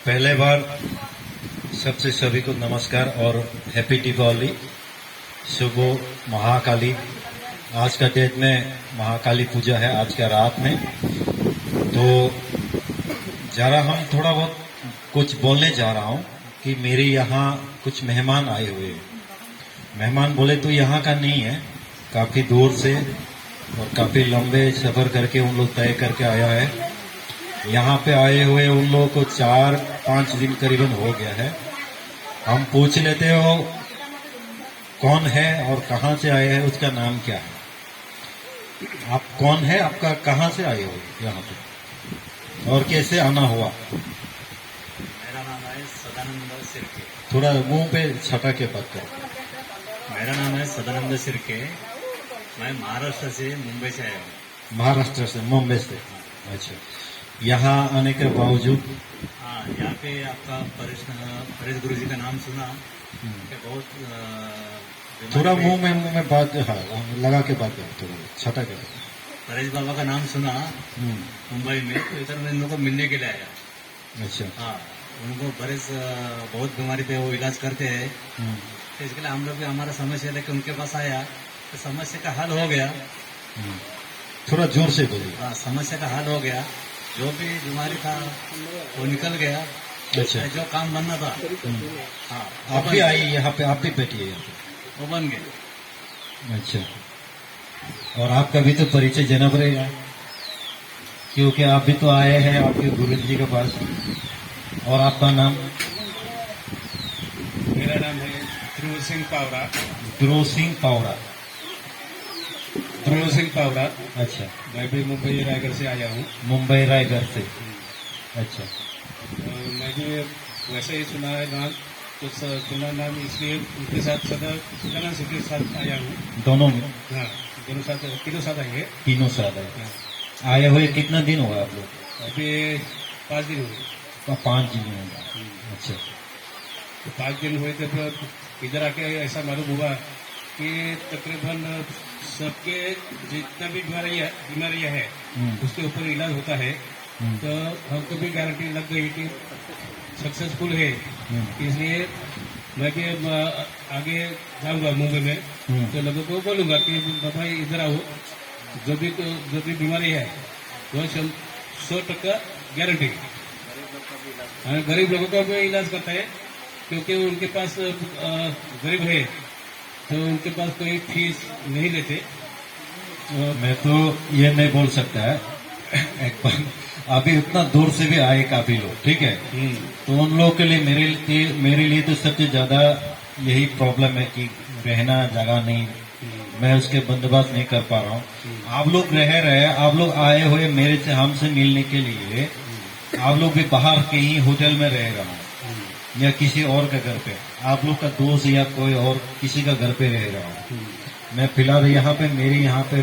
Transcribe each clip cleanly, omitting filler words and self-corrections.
पहले बार सबसे सभी को नमस्कार और हैप्पी दीपावली। शुभ महाकाली। आज का डेट में महाकाली पूजा है, आज का रात में। तो जरा हम थोड़ा बहुत कुछ बोलने जा रहा हूँ कि मेरे यहाँ कुछ मेहमान आए हुए हैं। मेहमान बोले तो यहाँ का नहीं है, काफी दूर से और काफी लंबे सफर करके उन लोग तय करके आया है। यहाँ पे आए हुए उन लोगों को 4-5 दिन करीबन हो गया है। हम पूछ लेते हो कौन है और कहाँ से आए हैं, उसका नाम क्या है। आप कौन है, आपका कहाँ से आए हो यहाँ पे और कैसे आना हुआ। मेरा नाम है सदानंद सिरके। थोड़ा मुंह पे छटा के बात करो। मेरा नाम है सदानंद सिरके। मैं महाराष्ट्र से मुंबई से आया हूँ। महाराष्ट्र से, मुंबई से। अच्छा, यहाँ आने के बावजूद हाँ, यहाँ पे आपका परेश गुरु जी का नाम सुना कि बहुत थोड़ा बीमारी पे- मुंह में बात, हाँ, लगा के बात करो, थोड़ा छटा के बात। परेश बाबा का नाम सुना हम्म, मुंबई में, तो इधर मैं इन लोगों को मिलने के लिए आया। अच्छा। हाँ, उनको बहुत बीमारी पे वो इलाज करते हैं, हम्म, तो इसके लिए हम लोग भी हमारा समस्या लेके उनके पास आया, तो समस्या का हल हो गया। हम्म। थोड़ा जोर से बोलिए। हाँ, समस्या का हल हो गया। जो भी बीमारी था वो निकल गया। अच्छा। जो काम बनना था हाँ वो आप बन भी गया। आई यहाँ पे, आप भी बैठिए यहाँ पे। वो बन गया। अच्छा, और आपका भी तो परिचय देना पड़ेगा, क्योंकि आप भी तो आए हैं आपके गुरु जी के पास। और आपका नाम? मेरा नाम है ध्रुव सिंह पावरा। ध्रुव सिंह पावरा। ध्रुव सिंह पावरा। अच्छा, मैं भी मुंबई रायगढ़ से आया हूँ। मुंबई रायगढ़ से। अच्छा, मैं भी वैसे ही सुना है नाम, तो सुना नाम इसलिए उनके साथ सदानंद सिंह के साथ आया हूँ। दोनों में हाँ, दोनों साथ तीनों साथ आएंगे। तीनों साल है। हाँ, आए हुए कितना दिन हुआ आप लोग? अभी 5 दिन हुए। 5 दिन हुआ। अच्छा, तो 5 दिन हुए थे, तो इधर आके ऐसा मालूम हुआ कि तकरीबन सबके जितना भी बीमारियाँ है उसके ऊपर इलाज होता है। तो हमको भी गारंटी लग गई कि सक्सेसफुल है, इसलिए मैं भी अब आगे जाऊंगा मुंबई में, तो लोगों को बोलूंगा कि भाई इधर आओ, जो भी बीमारी है वो 100% गारंटी। हाँ, गरीब लोगों का भी इलाज करता है, क्योंकि उनके पास गरीब है तो उनके पास कोई फीस नहीं लेते। मैं तो ये नहीं बोल सकता है एक बार, अभी उतना दूर से भी आए काफी लोग, ठीक है। तो उन लोगों के लिए मेरे लिए तो सबसे ज्यादा यही प्रॉब्लम है कि रहना जगह नहीं, मैं उसके बंदोबस्त नहीं कर पा रहा हूँ। आप लोग रह रहे हैं, आप लोग आए हुए मेरे से हमसे मिलने के लिए, आप लोग भी बाहर कहीं होटल में रह रहा हूँ या किसी और के घर पे, आप लोग का दोस्त या कोई और किसी का घर पे रह रहा हूँ। मैं फिलहाल यहाँ पे मेरी यहाँ पे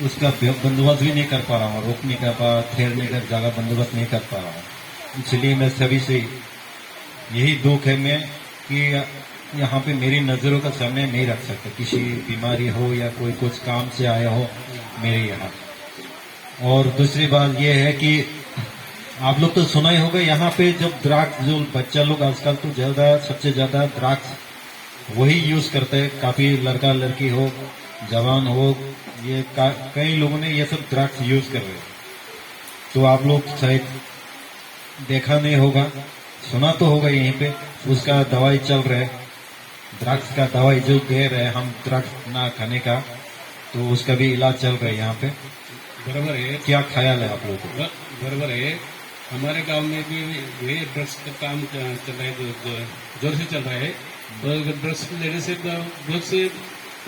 उसका बंदोबस्त भी नहीं कर पा रहा हूँ, रुकने का ठहरने का जगह बंदोबस्त नहीं कर पा रहा हूँ। इसलिए मैं सभी से यही दुख है मैं कि यहाँ पे मेरी नजरों का सामने नहीं रख सकता, किसी बीमारी हो या कोई कुछ काम से आया हो मेरे यहाँ। और दूसरी बात यह है कि आप लोग तो सुना ही होगा यहाँ पे जब द्राक्ष, जो बच्चा लोग आजकल तो सबसे ज्यादा द्राक्ष वही यूज करते हैं। काफी लड़का लड़की हो, जवान हो, ये कई लोगों ने ये सब द्राक्ष यूज कर रहे हैं। तो आप लोग शायद देखा नहीं होगा, सुना तो होगा यहीं पे उसका दवाई चल रहा है, द्राक्ष का दवाई जो दे रहे हैं हम, द्राक्ष ना खाने का, तो उसका भी इलाज चल रहा है यहाँ पे। बराबर है। क्या ख्याल है आप लोगों को? बराबर है। हमारे गांव में भी ये ड्रग्स का काम चल रहा है, जोर से चल रहा है। तो ड्रग्स लेने से बहुत से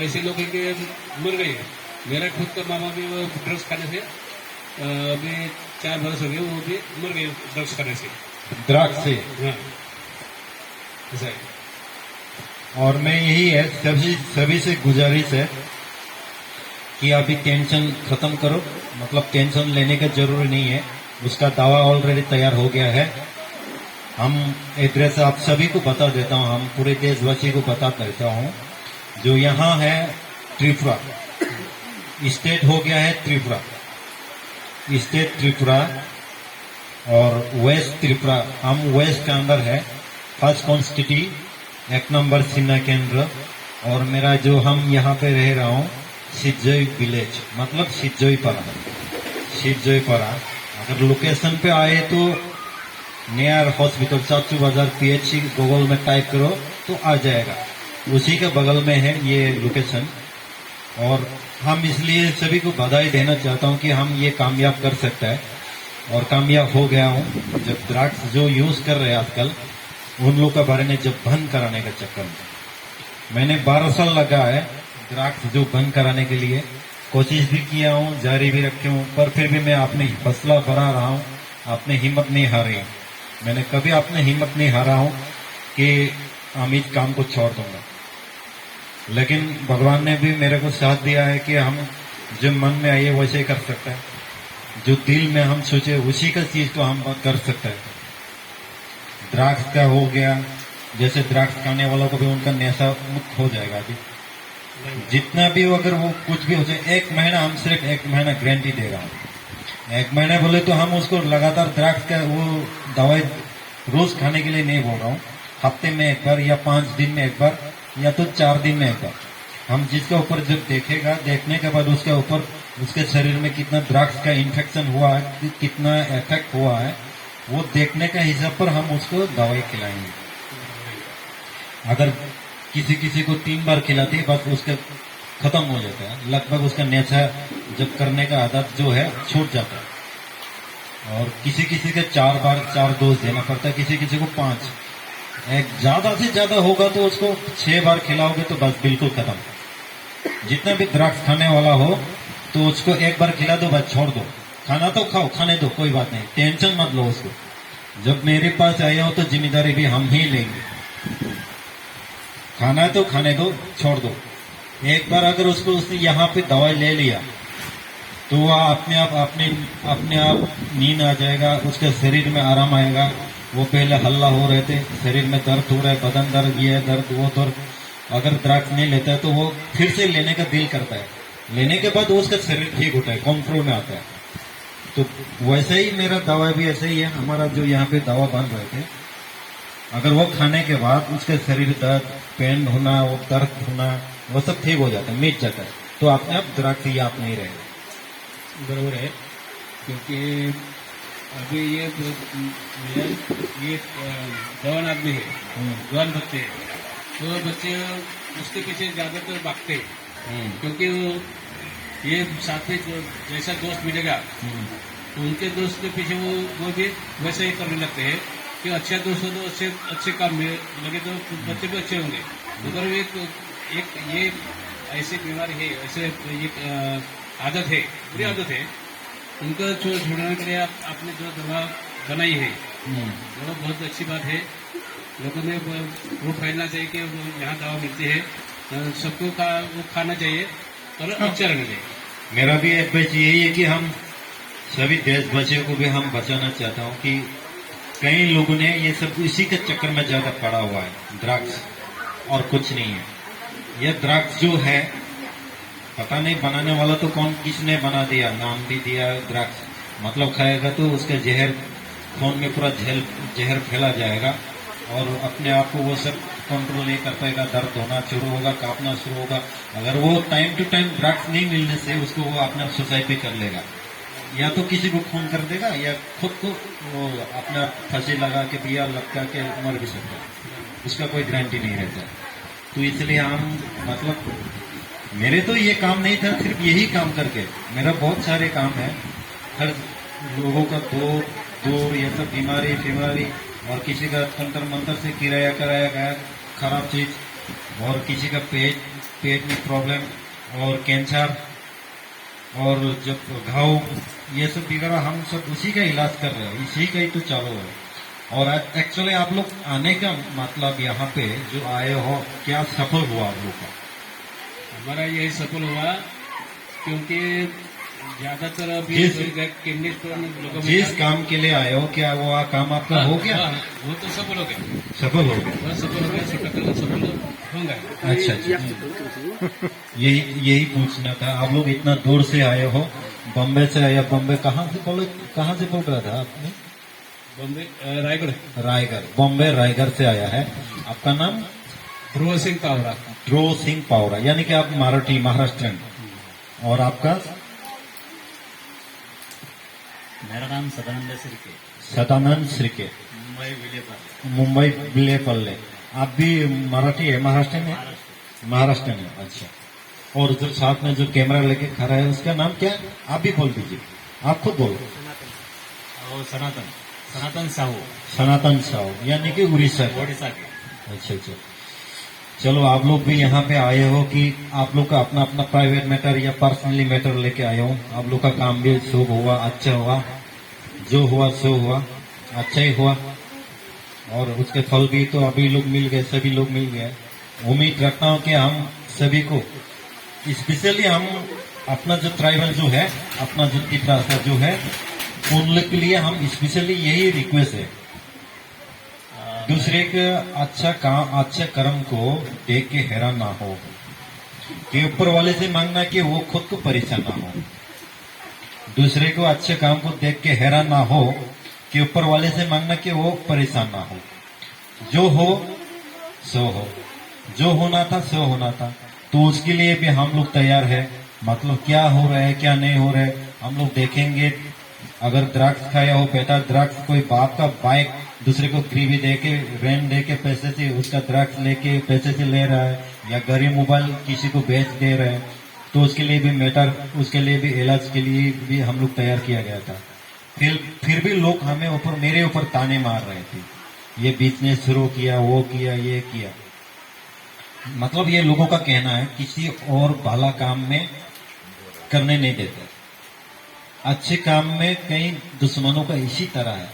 ऐसे लोग हैं कि मर गए। मेरा खुद का मामा भी वो ड्रग्स खाने से अभी 4 बरस हो गए, वो भी मर गए ड्रग्स खाने से। द्राक्ष से। हाँ, ऐसा है। और मैं यही है सभी से गुजारिश है कि अभी टेंशन खत्म करो, मतलब टेंशन लेने का जरूरी नहीं है, उसका दवा ऑलरेडी तैयार हो गया है। हम एड्रेस आप सभी को बता देता हूँ, हम पूरे देशवासी को बता देता हूँ। जो यहाँ है त्रिपुरा, स्टेट हो गया है त्रिपुरा, स्टेट त्रिपुरा। और वेस्ट त्रिपुरा, हम वेस्ट के अंदर है, फर्स्ट कॉन्स्टिट्यूटी, 1 नंबर सिन्हा केंद्र। और मेरा जो हम यहाँ पे रह रहा हूँ सिद्धजोई विलेज, मतलब सिद्धजोई पारा। अगर लोकेशन पे आए तो नियर हॉस्पिटल चाचू बाजार PHC गूगल में टाइप करो तो आ जाएगा, उसी के बगल में है ये लोकेशन। और हम इसलिए सभी को बधाई देना चाहता हूँ कि हम ये कामयाब कर सकते हैं, और कामयाब हो गया हूँ। जब ड्रग्स जो यूज कर रहे हैं आजकल, उन लोगों के बारे में जब बंद कराने का चक्कर में मैंने 12 साल लगा है ड्रग्स जो बंद कराने के लिए, कोशिश भी किया हूँ, जारी भी रखे हूँ, पर फिर भी मैं अपनी हौसला बढ़ा रहा हूँ, अपनी हिम्मत नहीं हारी हूँ। मैंने कभी अपनी हिम्मत नहीं हारा हूँ कि हम इस काम को छोड़ दूंगा। लेकिन भगवान ने भी मेरे को साथ दिया है कि हम जो मन में आइए वैसे ही कर सकते हैं, जो दिल में हम सोचे उसी का चीज को हम कर सकते हैं। ड्रग्स का हो गया, जैसे ड्रग्स खाने वालों को भी उनका नशा मुक्त हो जाएगा अभी, जितना भी हो, अगर वो कुछ भी हो जाए, 1 महीना, हम सिर्फ 1 महीना गारंटी दे रहा हूँ। 1 महीना बोले तो हम उसको लगातार ड्रग्स का वो दवाई रोज खाने के लिए नहीं बोल रहा हूँ, हफ्ते में 1 बार या 5 दिन में 1 बार या तो 4 दिन में 1 बार। हम जिसके ऊपर जब देखेगा, देखने के बाद उसके ऊपर उसके शरीर में कितना ड्रग्स का इन्फेक्शन हुआ है, कितना इफेक्ट हुआ है, वो देखने का हिसाब पर हम उसको दवाई खिलाएंगे। अगर किसी किसी को 3 बार खिलाते ही बस उसका खत्म हो जाता है, लगभग उसका नशा जब करने का आदत जो है छूट जाता है। और किसी किसी के 4 बार 4 डोज देना पड़ता है, किसी किसी को 5। एक ज्यादा से ज्यादा होगा तो उसको 6 बार खिलाओगे तो बस बिल्कुल खत्म। जितना भी ड्रग्स खाने वाला हो तो उसको 1 बार खिला दो, बस छोड़ दो। खाना तो खाओ, खाने दो, कोई बात नहीं, टेंशन मत लो उसको। जब मेरे पास आए हो तो जिम्मेदारी भी हम ही लेंगे। खाना है तो खाने दो, छोड़ दो। एक बार अगर उसको उसने यहाँ पे दवाई ले लिया तो वह अपने आप नींद आ जाएगा, उसके शरीर में आराम आएगा। वो पहले हल्ला हो रहे थे, शरीर में दर्द हो रहा है, बदन दर्द, ये दर्द वो दर्द, अगर ड्रग्स नहीं लेता है तो वो फिर से लेने का दिल करता है। लेने के बाद उसका शरीर ठीक होता है, कंट्रोल में आता है। तो वैसे ही मेरा दवा भी ऐसे ही है। हमारा जो यहाँ पे दवा बन रहे थे, अगर वो खाने के बाद उसके शरीर दर्द, पेन होना, वो दर्द होना, वो सब ठीक हो जाता है, मिट जाता है, तो अपने आप ड्रग्स ही आप नहीं रहेगा। बरोबर है, क्योंकि अभी ये जवान आदमी है, जवान बच्चे हैं, तो बच्चे उसके पीछे ज्यादातर भागते हैं, क्योंकि वो ये साथ में जैसा दोस्त मिलेगा तो उनके दोस्त के पीछे वो भी वैसे ही करने लगते हैं कि अच्छा दोस्त हो तो अच्छे काम में लगे तो बच्चे भी अच्छे होंगे। अगर एक ये ऐसी बीमारी है, ऐसे ये आदत है, बुरी आदत है, उनको छोड़ने के लिए आपने जो दवा बनाई है वो बहुत अच्छी बात है। लोगों में वो फैलना चाहिए कि यहाँ दवा मिलती है, सबको वो खाना चाहिए और अच्छा रहना चाहिए। मेरा भी एडवाइस यही है कि हम सभी देशवासियों को भी हम बचाना चाहता हूँ कि कई लोगों ने ये सब इसी के चक्कर में ज्यादा पड़ा हुआ है, ड्रग्स और कुछ नहीं है। ये ड्रग्स जो है, पता नहीं बनाने वाला तो कौन किसने बना दिया, नाम भी दिया ड्रग्स, मतलब खाएगा तो उसका जहर खून में पूरा जहर फैला जाएगा और अपने आप को वो सब कंट्रोल नहीं कर पाएगा, दर्द होना शुरू होगा, कांपना शुरू होगा। अगर वो टाइम टू टाइम ड्रग्स नहीं मिलने से उसको वो अपना सुसाइड भी कर लेगा, या तो किसी को खून कर देगा या खुद को वो अपना फांसी लगा के भी या लटका के मर भी सकता है, उसका कोई गारंटी नहीं रहता। तो इसलिए हम मतलब मेरे तो ये काम नहीं था सिर्फ यही काम करके, मेरा बहुत सारे काम है। हर लोगों का दूर ये सब बीमारी और किसी का तंत्र मंत्र से किराया कराया गया खराब चीज, और किसी का पेट में प्रॉब्लम और कैंसर और जब घाव, ये सब बिगड़ा, हम सब उसी का इलाज कर रहे हैं, इसी का ही तो चालू है। और एक्चुअली आप लोग आने का मतलब यहाँ पे जो आए हो, क्या सफल हुआ आप लोग का? हमारा यही सफल हुआ क्योंकि ज्यादातर अभी किडनी स्टोन लोगों में जिस काम के लिए आए हो, क्या वो काम आपका हो गया? वो तो सफल हो गया, सफल हो गया, वो सफल हो गया, सफल होंगे। अच्छा, यही पूछना था। आप लोग इतना दूर से आए हो, बम्बे से आया, बम्बे कहाँ से बोल रहा था आपने? बॉम्बे रायगढ़। रायगढ़, बॉम्बे रायगढ़ से आया है। आपका नाम? ध्रुव सिंह पावरा। ध्रुव सिंह पावरा, यानी कि आप मराठी महाराष्ट्रन। और आपका? मेरा नाम सदानंद सिरके, सदानंद श्रीके, मुंबई विलेपार्ले, मुंबई विलेपल्ले। आप भी मराठी है, महाराष्ट्र में? महाराष्ट्र में, अच्छा। और जो साथ में जो कैमरा लेके खड़ा है उसका नाम क्या है? आप भी बोल दीजिए, आप खुद बोलो। और सनातन, सनातन साहू, सनातन साहू, यानी कि उड़ीसा के। ओडिशा के। अच्छा अच्छा। चलो, आप लोग भी यहाँ पे आए हो कि आप लोग का अपना अपना प्राइवेट मैटर या पर्सनली मैटर लेके आए हो। आप लोग का काम भी शुभ हुआ, अच्छा हुआ, जो हुआ सो हुआ, अच्छा ही हुआ। और उसके फल भी तो अभी लोग मिल गए, सभी लोग मिल गए। उम्मीद रखता हूँ कि हम सभी को, स्पेशली हम अपना जो ट्राइबल जो है, अपना जो तिपरासा जो है, उन लोग के लिए हम स्पेशली यही रिक्वेस्ट है, दूसरे के अच्छा काम, अच्छा कर्म को देख के हैरान ना हो, कि ऊपर वाले से मांगना कि वो खुद को परेशान ना हो। दूसरे को अच्छे काम को देख के हैरान ना हो, कि ऊपर वाले से मांगना कि वो परेशान ना हो। जो हो सो हो, जो होना था सो होना था। तो उसके लिए भी हम लोग तैयार है। मतलब क्या हो रहा है, क्या नहीं हो रहा है, हम लोग देखेंगे। अगर द्राक्ष खाया हो बेटा, द्राक्ष कोई बाप का बाइक दूसरे को ग्रीवी दे के, रेंट दे के पैसे से उसका द्राक्ष लेके पैसे से ले रहा है, या घरी मोबाइल किसी को बेच दे रहा है, तो उसके लिए भी मैटर, उसके लिए भी इलाज के लिए भी हम लोग तैयार किया गया था। फिर भी लोग हमें ऊपर, मेरे ऊपर ताने मार रहे थे, ये बिजनेस शुरू किया, वो किया, ये किया। मतलब ये लोगों का कहना है किसी और भला काम में करने नहीं देते। अच्छे काम में कई दुश्मनों का इसी तरह है।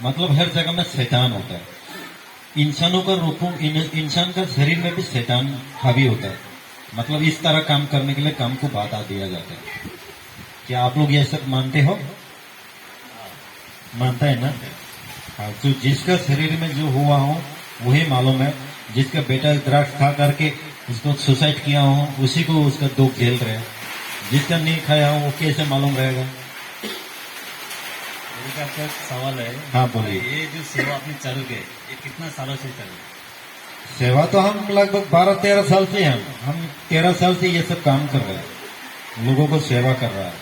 मतलब हर जगह में शैतान होता है। इंसानों का रूपों, इंसान का शरीर में भी शैतान हावी होता है। मतलब इस तरह काम करने के लिए काम को बाधा दिया जाता है। क्या आप लोग ये सब मानते हो? मानता है ना? हाँ, तो जिसका शरीर में जो हुआ हो वही मालूम है। जिसका बेटा द्राक्ष खा करके उसको सुसाइड किया हो, उसी को उसका दुख झेल रहे हैं। जिसका नहीं खाया हो वो कैसे मालूम रहेगा? मेरे आपका एक सवाल है। हाँ, बोलिए। ये जो सेवा आपने चालू की, ये कितना सालों से चालू? सेवा तो हम लगभग 12-13 साल से हैं। हम 13 साल से ये सब काम कर रहे हैं, लोगों को सेवा कर रहा है।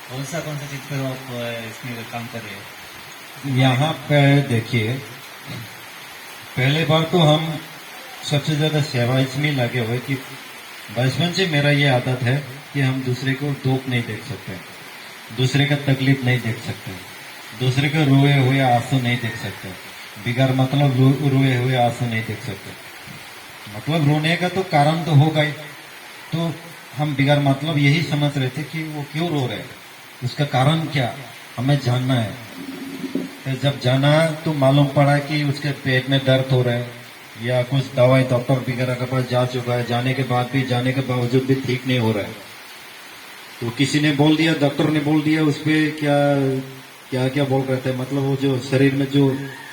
कौन सा चीज पर आप इसमें काम कर रहे हैं? यहाँ पे देखिए, पहले बार तो हम सबसे ज्यादा सेवा इसमें लगे हुए कि बचपन से मेरा ये आदत है कि हम दूसरे को दुख नहीं देख सकते, दूसरे का तकलीफ नहीं देख सकते, दूसरे के रोए हुए आंसू नहीं देख सकते, बिगैर मतलब रोए हुए आंसू नहीं देख सकते। मतलब रोने का तो कारण तो होगा ही, तो हम बिगैर मतलब यही समझ रहे थे कि वो क्यों रो रहे हैं, उसका कारण क्या हमें जानना है। तो जब जाना तो मालूम पड़ा कि उसके पेट में दर्द हो रहा है, या कुछ दवाई डॉक्टर वगैरह के पास जा चुका है, जाने के बावजूद भी ठीक नहीं हो रहा है। तो किसी ने बोल दिया, डॉक्टर ने बोल दिया, उस पर क्या क्या क्या बोल रहे थे, मतलब वो जो शरीर में जो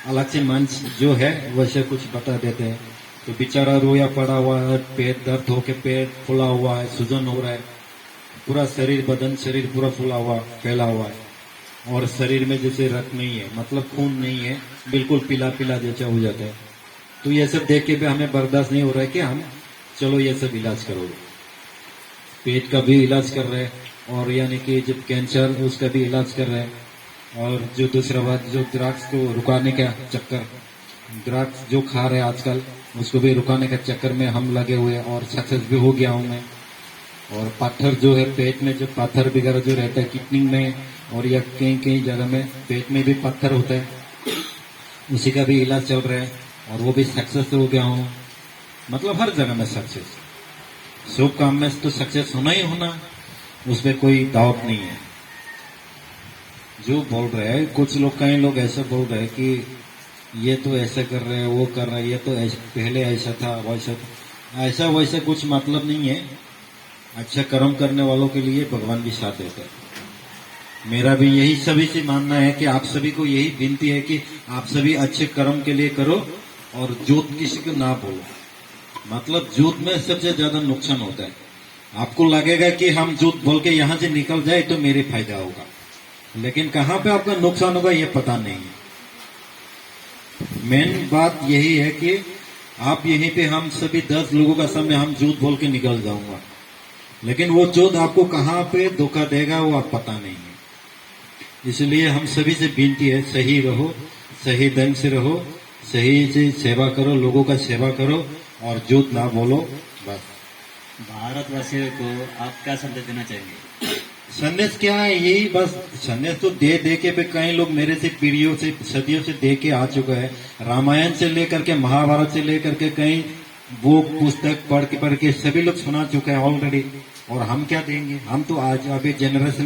अलग से मांस जो है वैसे कुछ बता देते हैं। तो बेचारा रोया पड़ा हुआ है, पेट दर्द होके पेट फूला हुआ है, सूजन हो रहा है, पूरा शरीर, बदन शरीर पूरा फूला हुआ फैला हुआ है, और शरीर में जैसे रक्त नहीं है, मतलब खून नहीं है, बिल्कुल पीला पीला जैसा हो जाता है। तो ये सब देख के भी हमें बर्दाश्त नहीं हो रहा है कि हम चलो ये सब इलाज करोगे। पेट का भी इलाज कर रहे हैं, और यानी कि जब कैंसर उसका भी इलाज कर रहे हैं, और जो दूसरा बात जो द्राक्ष को रुकाने का चक्कर, द्राक्ष जो खा रहे हैं आजकल उसको भी रुकाने का चक्कर में हम लगे हुए हैं, और सक्सेस भी हो गया हूं मैं। और पत्थर जो है पेट में, जो पत्थर वगैरह जो रहता है किडनी में, और या कई कई जगह में पेट में भी पत्थर होता है, उसी का भी इलाज चल रहा है, और वो भी सक्सेस हो गया हूँ। मतलब हर जगह में सक्सेस, शुभ काम में तो सक्सेस होना ही होना, उसमें कोई डाउट नहीं है। जो बोल रहे हैं कुछ लोग, कई लोग ऐसे बोल रहे हैं कि ये तो ऐसा कर रहे हैं, वो कर रहे हैं, ये तो पहले ऐसा था, वैसा था। ऐसा वैसा कुछ मतलब नहीं है। अच्छा कर्म करने वालों के लिए भगवान भी साथ देता है। मेरा भी यही सभी से मानना है कि आप सभी को यही विनती है कि आप सभी अच्छे कर्म के लिए करो, और झूठ किसी को ना बोलो। मतलब झूठ में सबसे ज्यादा नुकसान होता है। आपको लगेगा कि हम झूठ बोल के यहाँ से निकल जाए तो मेरे फायदा होगा, लेकिन कहाँ पे आपका नुकसान होगा ये पता नहीं है। मेन बात यही है कि आप यहीं पे हम सभी 10 लोगों का सामने हम झूठ बोल के निकल जाऊंगा, लेकिन वो झूठ आपको कहाँ पे धोखा देगा वो आप पता नहीं है। इसलिए हम सभी से विनती है, सही रहो, सही ढंग से रहो, सही से सेवा करो, लोगों का सेवा करो और झूठ ना बोलो, बस। भारतवासियों को आप क्या संदेश देना चाहेंगे? संदेश क्या है, यही बस संदेश तो दे दे के भी कई लोग मेरे से पीढ़ियों से सदियों से दे के आ चुका है। रामायण से लेकर के महाभारत से लेकर के कई वो पुस्तक पढ़ के सभी लोग सुना चुके हैं ऑलरेडी। और हम क्या देंगे, हम तो आज अभी जनरेशन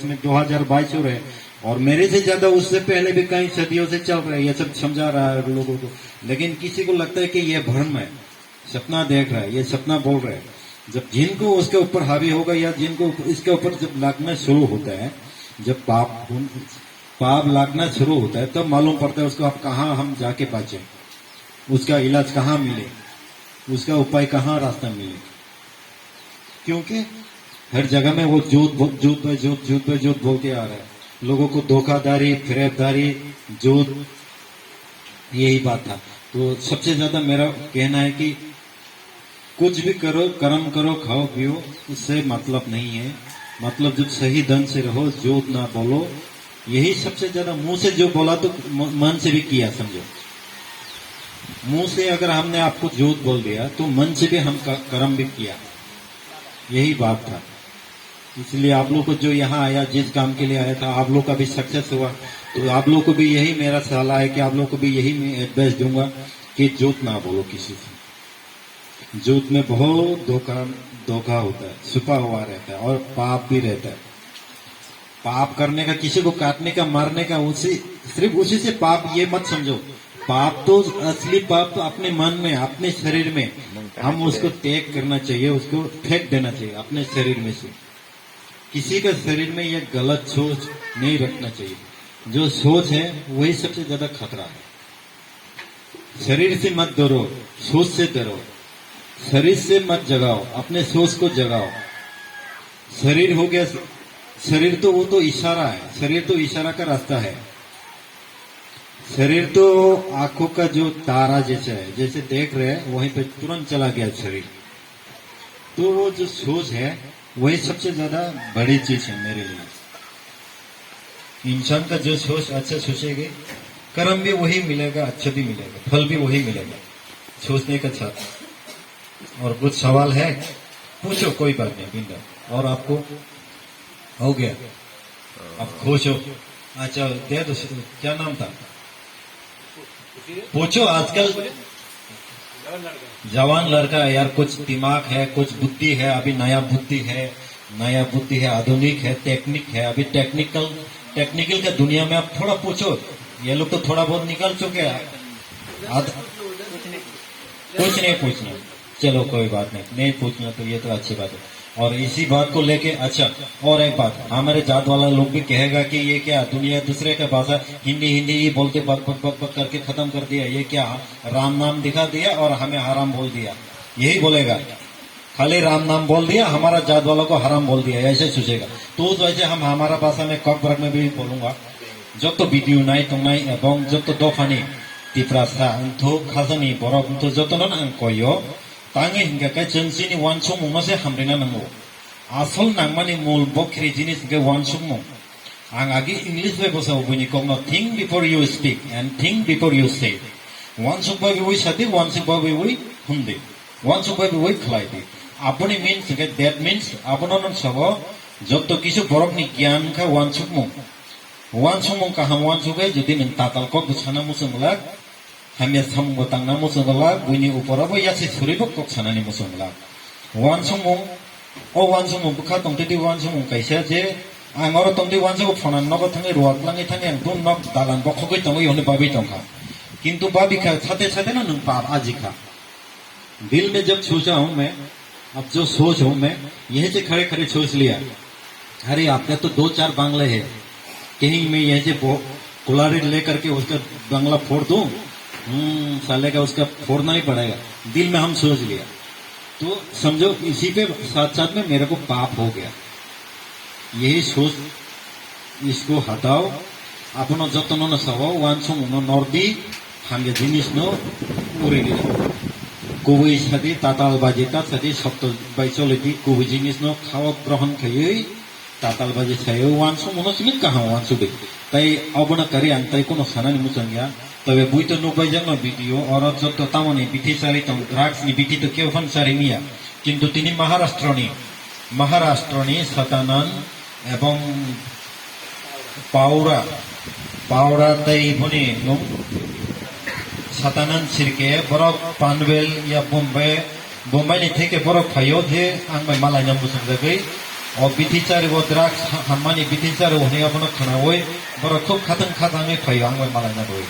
में 2022 हो रहे हैं और मेरे से ज्यादा उससे पहले भी कई सदियों से चल रहा है, ये सब समझा रहा है लोगों को। लेकिन किसी को लगता है कि ये भ्रम है, सपना देख रहा है, ये सपना बोल रहा है। जब जिनको उसके ऊपर हावी होगा या जिनको इसके ऊपर जब लागना शुरू होता है, जब पाप लागना शुरू होता है, तब मालूम पड़ता है उसको आप कहाँ हम जाके बचे, उसका इलाज कहाँ मिले, उसका उपाय कहाँ रास्ता मिले। क्योंकि हर जगह में वो झूठ बोलते आ रहा है, लोगों को धोखाधारी, फिरेबदारी, झूठ, यही बात था। तो सबसे ज्यादा मेरा कहना है कि कुछ भी करो, कर्म करो, खाओ पियो, उससे मतलब नहीं है। मतलब जब सही ढंग से रहो, झूठ ना बोलो, यही सबसे ज्यादा। मुंह से जो बोला तो मन से भी किया, समझो। मुंह से अगर हमने आपको झूठ बोल दिया तो मन से भी हम कर्म भी किया, यही बात था। इसलिए आप लोग को जो यहाँ आया, जिस काम के लिए आया था, आप लोग का भी सक्सेस हुआ। तो आप लोग को भी यही मेरा सलाह है कि आप लोग को भी यही मैं एडवाइस दूंगा कि झूठ ना बोलो किसी से। झूठ में बहुत धोखा होता है, छुपा हुआ रहता है और पाप भी रहता है। पाप करने का, किसी को काटने का, मारने का, सिर्फ उसी से पाप, ये मत समझो। पाप तो असली पाप तो अपने मन में, अपने शरीर में, हम उसको त्याग करना चाहिए, उसको फेंक देना चाहिए अपने शरीर में से। किसी का शरीर में ये गलत सोच नहीं रखना चाहिए। जो सोच है वही सबसे ज्यादा खतरा है। शरीर से मत डरो, सोच से डरो। शरीर से मत जगाओ, अपने सोच को जगाओ। शरीर हो गया, शरीर तो वो तो इशारा है, शरीर तो इशारा का रास्ता है। शरीर तो आंखों का जो तारा जैसा है, जैसे देख रहे हैं वहीं पे तुरंत चला गया शरीर। तो वो जो सोच है वही सबसे ज्यादा बड़ी चीज है मेरे लिए। इंसान का जो सोच अच्छा सोचेगा, कर्म भी वही मिलेगा, अच्छा भी मिलेगा, फल भी वही मिलेगा सोचने का साथ। और कुछ सवाल है पूछो, कोई बात नहीं, बिंदा। और आपको हो गया, आप खुश हो? अच्छा दे दो, क्या नाम था? पूछो। आजकल जवान लड़का है यार, कुछ दिमाग है, कुछ बुद्धि है, अभी नया बुद्धि है, आधुनिक है, टेक्निक है। अभी टेक्निकल का दुनिया में आप थोड़ा पूछो। ये लोग तो थोड़ा बहुत निकल चुके हैं, कुछ नहीं पूछना, चलो कोई बात नहीं पूछना, तो ये तो अच्छी बात है। और इसी बात को लेके, अच्छा और एक बात, हमारे जात वाला लोग भी कहेगा कि ये क्या दुनिया दूसरे का भाषा हिंदी ही बोलते बक करके खत्म कर दिया, ये क्या राम नाम दिखा दिया और हमें हराम बोल दिया, यही बोलेगा। खाली राम नाम बोल दिया, हमारा जात वालों को हराम बोल दिया, ऐसे सोचेगा। तो वैसे हम हमारा भाषा में ककबरक में भी बोलूंगा, जब तो वीडियो नाई तंगनाई एवं जब तो दफानी तिप्रासा उन्थो खाजनी बरफ उन्थो जतन कोयो तांगे हिंगा का चंसीनी वानसो मुंगा से हमरेना नंगो आसल नांगमानी मूल बखरी जिनिस के वानसो मुंग आंग आगे इंग्लिश में बोसा उबुनी कोगनो think before you speak and think before you say वानसो बाबी वही सादी वानसो बाबी वही हुंदे वानसो बाबी वही खलाइदे अपनी मीन्स के दैट मीन्स अपनों सबो जब तो किसी बरफ नि ज्ञान का वानसो मुंग का हम वानसो गए जो दिन तातल को गुछाना मुसंगला हमें सम बतांगना मुसंगला बुनी ऊपर अब या से सुरी बक कोक्साना नि मुसंगला वानसो मुंग बुखा तंगते वानसो मुंग कैसे जे आंगोर तंगते वानसो को फना नगो थांगे रुआतलांगे थांगे दुन नग दालान बखगै तंगो योने बाबी तंगा किंतु बाबी का साथे ना नंग पाप आजिखा दिल में जब सोचा हूं मैं, अब जो सोच हूं मैं, यहीं से खड़े सोच लिया, अरे आपने तो 2-4 बांग्ले है, कहीं मैं यहीं से कुलारी लेकर के उसका बांग्ला फोड़ दूं, साले का उसका फोड़ना ही पड़ेगा। दिल में हम सोच लिया, तो समझो इसी पे साथ में मेरे को पाप हो गया। यही सोच इसको हटाओ अपनो जतन न सहो वान सम न नर्दी हांगे जिनिस नो उरेली कुबुई साथी ताताल बाजिता साथी सप्त बाइचोलेती कुबुई जिनिस नो खावा ग्रहण खयै ताताल बाजी छायो वान सम न सिमित कहा वान सुबे ताई अबना करी अंताई कोनो सानानि मुचंगिया तबे बुइतो नुबाय जंग भिडियो और जत तामनि बिथि सारि तम ड्राग्स नि बिथि तो केफन सारिनिया किंतु तिनी महाराष्ट्रनि सतानन एवं पावरा तई भुनि सतानन सिरके बरक पानवेल या बोम्बाई नि थेके बरक फायो जे आंबाय मालाय नाम बुसंगै और बिथिचारि वो ड्राग्स हामानि बिथिचारि होने अपनो खनावै बरक खूब खाताङै फायो आंबाय मालाय नाबो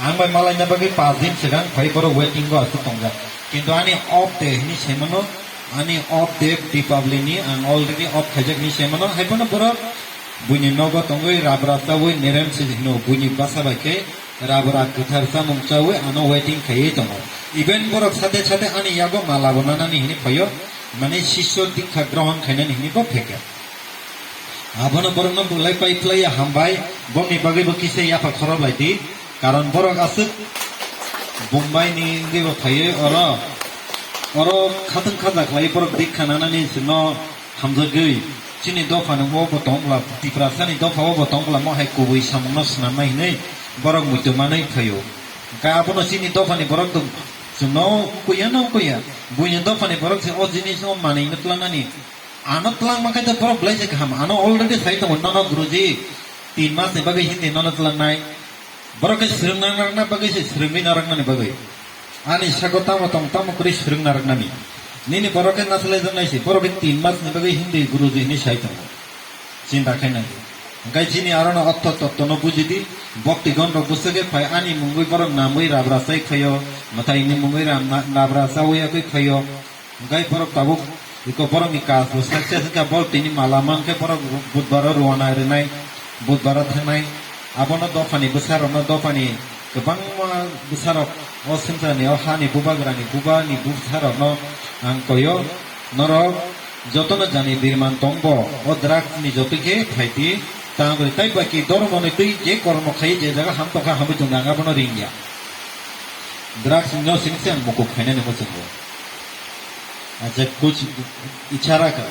आंबाय मालाय नाबगै 5 दिन सिगां फाय बरक वेटिंग गो आसु तंगा किंतु आनि ऑफ डे नि सेमनो आनि ऑफ डे दीपावली नि आं अलरेडी ऑफ खाजक नि सेमनो हायबनो बरक बुनि नगो तंगै राबरा तावै नेरेम सिनो बुनि बासाबाके राबरा गथारसा मुंचावै आनो वेटिंग खायै दङ इभेन बरक साथे साथे आनि यागो माला बनानानि हिनि फयो माने शिष्य दीक्षा ग्रहण खायनानि हिनि बो फेके आबनो बरक न बुलाय पाइप्लाय हामबाय बनि बागैबो किसे याफा खराबलायदि कारण बरक आसु मुम्बाई नि गेबो थायो और खातन खाजा खालाय बरक दीक्षा नानानि सिनो हामजगै चिनि दफानो वो बतंगला तिप्रासानि दफाव बतंगला महाय कुबुई सामनो स्नामाय नै बरक मुतमानै फयो गाबनो चिनि दफानि बरक दं सुनो कुया बुनि दफानि बरक से अजिनि सम मानै नतलानानि आनो तलां माखाय त बरक लायसे गाहाम आनो अलरेडी साइट नन गुरुजी 3 मास नि बागै हिन्दी नन तलांनाय बरक स्रंगना बागै से स्रंगि नारंगनानि बागै आनि सागताम तम कुरि स्रंगनारंगनानि निनि बरक नासले जनायसि बरक 3 मास नि बागै हिन्दी गुरुजी नि साइट चिन्ता खायनाय गाइजिनि आरन अत्त तत्त न बुजिदि भक्ति गण र बुसगे फाय आनि मुंगै बरक नामै राब्रा साइ खयो मथाइनि मुंगै राब्रा सावया कै खयो गाइ बरक ताबु इको बरक नि कास सक्सेस का बल तिनि मालामान के बरक बुधबार रुवाना रेनाय बुधबार थानाय आबनो दफानि बुसारनो दफानि गोबां बुसार असिमतानि हानि बुबाग्रानि बुबानि बुसारनो आं कयो नरक जतन जानि बिरमान तंबो ओ द्राग्स नि जतके फाइति तांगरि ताइ बाकी धर्मनि तै जे कर्म खाइ जे जगह हम तका हम जुंगांगा बनो रिंगिया द्राग्स नो सिंसेन मको खाइने न मसंगो अच्छा कुछ इशारा कर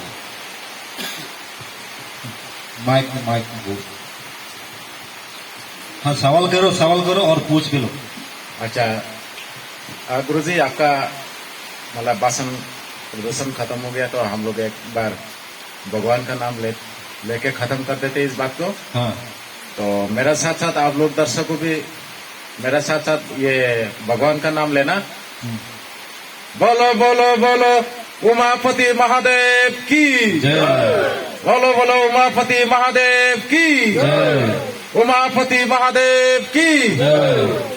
माइक वो हाँ सवाल करो और पूछ भी लो अच्छा गुरुजी आपका मतलब भाषण प्रदर्शन खत्म हो गया तो हम लोग एक बार भगवान का नाम लेके खत्म कर देते इस बात को हाँ तो मेरा साथ साथ आप लोग दर्शकों भी मेरा साथ साथ ये भगवान का नाम लेना बोलो बोलो बोलो उमापति महादेव की जय बोलो बोलो उमापति महादेव की जय उमापति महादेव की जय